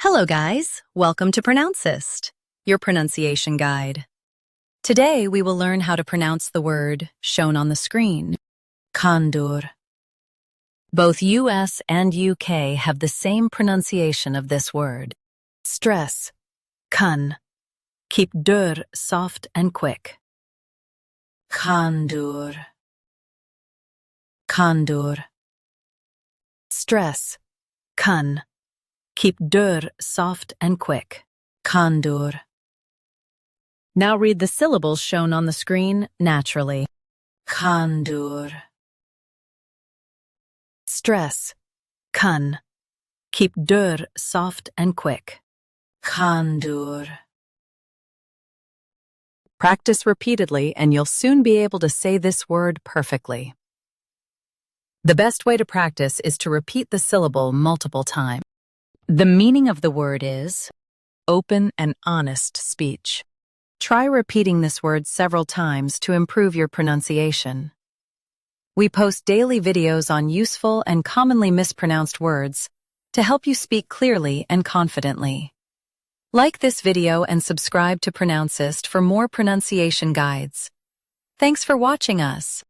Hello guys, welcome to Pronouncist, your pronunciation guide. Today we will learn how to pronounce the word shown on the screen, CANDOR. Both US and UK have the same pronunciation of this word. Stress, kan. Keep dur soft and quick. CANDOR. CANDOR. Stress, kan. Keep dur soft and quick. CANDOR. Now read the syllables shown on the screen naturally. CANDOR. Stress, kan. Keep dur soft and quick. CANDOR. Practice repeatedly and you'll soon be able to say this word perfectly. The best way to practice is to repeat the syllable multiple times. The meaning of the word is open and honest speech. Try repeating this word several times to improve your pronunciation. We post daily videos on useful and commonly mispronounced words to help you speak clearly and confidently. Like this video and subscribe to Pronouncist for more pronunciation guides. Thanks for watching us.